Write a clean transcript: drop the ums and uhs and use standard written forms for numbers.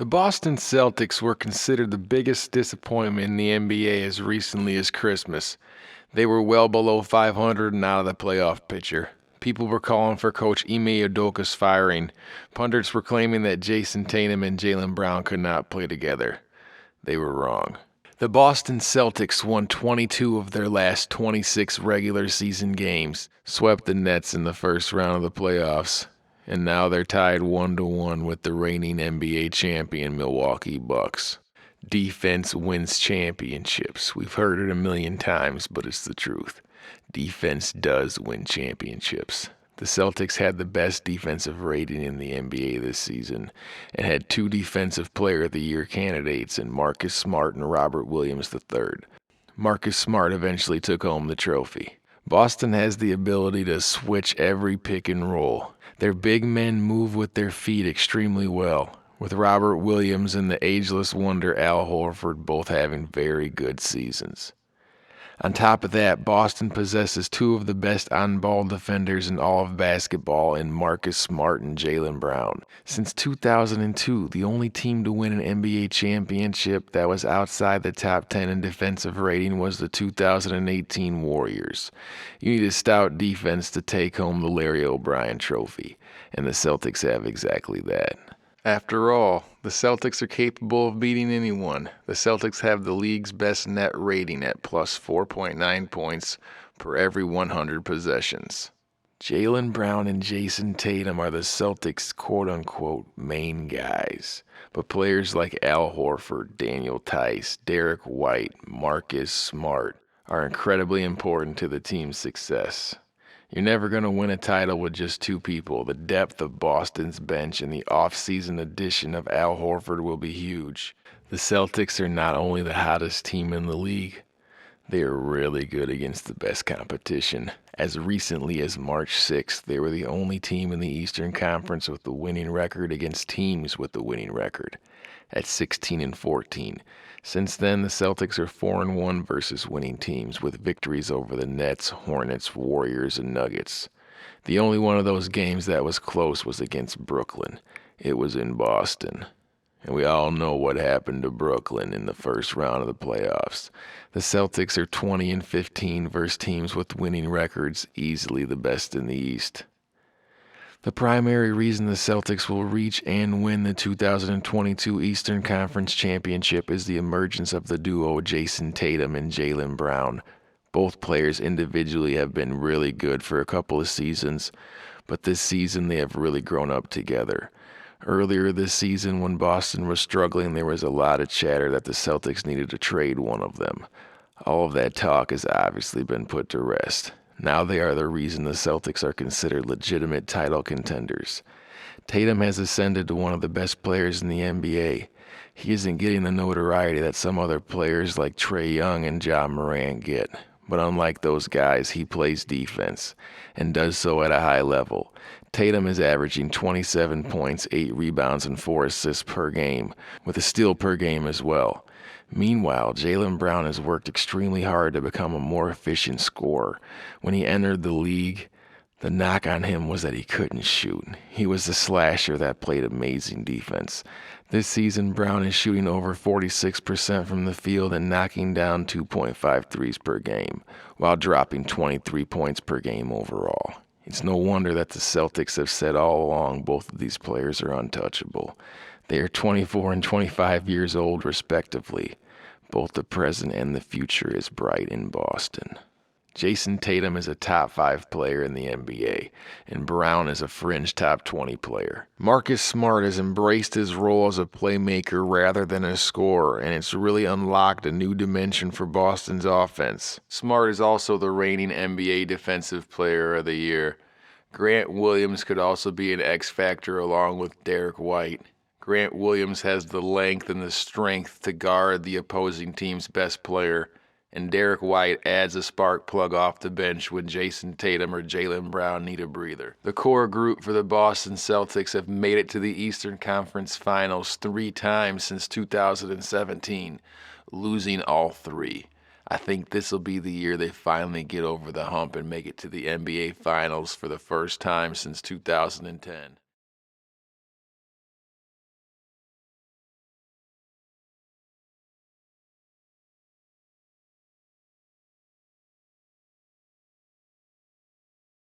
The Boston Celtics were considered the biggest disappointment in the NBA as recently as Christmas. They were well below 500 and out of the playoff picture. People were calling for Coach Ime Udoka's firing. Pundits were claiming that Jason Tatum and Jaylen Brown could not play together. They were wrong. The Boston Celtics won 22 of their last 26 regular season games, swept the Nets in the first round of the playoffs, and now they're tied 1-1 with the reigning NBA champion Milwaukee Bucks. Defense wins championships. We've heard it a million times, but it's the truth. Defense does win championships. The Celtics had the best defensive rating in the NBA this season and had two Defensive Player of the Year candidates in Marcus Smart and Robert Williams III. Marcus Smart eventually took home the trophy. Boston has the ability to switch every pick and roll. Their big men move with their feet extremely well, with Robert Williams and the ageless wonder Al Horford both having very good seasons. On top of that, Boston possesses two of the best on-ball defenders in all of basketball in Marcus Smart and Jaylen Brown. Since 2002, the only team to win an NBA championship that was outside the top 10 in defensive rating was the 2018 Warriors. You need a stout defense to take home the Larry O'Brien Trophy, and the Celtics have exactly that. After all, the Celtics are capable of beating anyone. The Celtics have the league's best net rating at plus 4.9 points per every 100 possessions. Jaylen Brown and Jason Tatum are the Celtics' quote-unquote main guys. But players like Al Horford, Daniel Tice, Derek White, Marcus Smart are incredibly important to the team's success. You're never going to win a title with just two people. The depth of Boston's bench and the off-season addition of Al Horford will be huge. The Celtics are not only the hottest team in the league, they are really good against the best competition. As recently as March 6th, they were the only team in the Eastern Conference with the winning record against teams with the winning record, at 16-14. Since then, the Celtics are 4-1 versus winning teams, with victories over the Nets, Hornets, Warriors, and Nuggets. The only one of those games that was close was against Brooklyn. It was in Boston. And we all know what happened to Brooklyn in the first round of the playoffs. The Celtics are 20-15 versus teams with winning records, easily the best in the East. The primary reason the Celtics will reach and win the 2022 Eastern Conference Championship is the emergence of the duo Jason Tatum and Jaylen Brown. Both players individually have been really good for a couple of seasons, but this season they have really grown up together. Earlier this season, when Boston was struggling, there was a lot of chatter that the Celtics needed to trade one of them. All of that talk has obviously been put to rest. Now they are the reason the Celtics are considered legitimate title contenders. Tatum has ascended to one of the best players in the NBA. He isn't getting the notoriety that some other players like Trae Young and Ja Morant get. But unlike those guys, he plays defense and does so at a high level. Tatum is averaging 27 points, 8 rebounds, and 4 assists per game, with a steal per game as well. Meanwhile, Jaylen Brown has worked extremely hard to become a more efficient scorer. When he entered the league, the knock on him was that he couldn't shoot. He was a slasher that played amazing defense. This season, Brown is shooting over 46% from the field and knocking down 2.5 threes per game, while dropping 23 points per game overall. It's no wonder that the Celtics have said all along both of these players are untouchable. They are 24 and 25 years old, respectively. Both the present and the future is bright in Boston. Jason Tatum is a top 5 player in the NBA, and Brown is a fringe top 20 player. Marcus Smart has embraced his role as a playmaker rather than a scorer, and it's really unlocked a new dimension for Boston's offense. Smart is also the reigning NBA Defensive Player of the Year. Grant Williams could also be an X factor along with Derek White. Grant Williams has the length and the strength to guard the opposing team's best player, and Derek White adds a spark plug off the bench when Jason Tatum or Jaylen Brown need a breather. The core group for the Boston Celtics have made it to the Eastern Conference Finals 3 times since 2017, losing all 3. I think this will be the year they finally get over the hump and make it to the NBA Finals for the first time since 2010.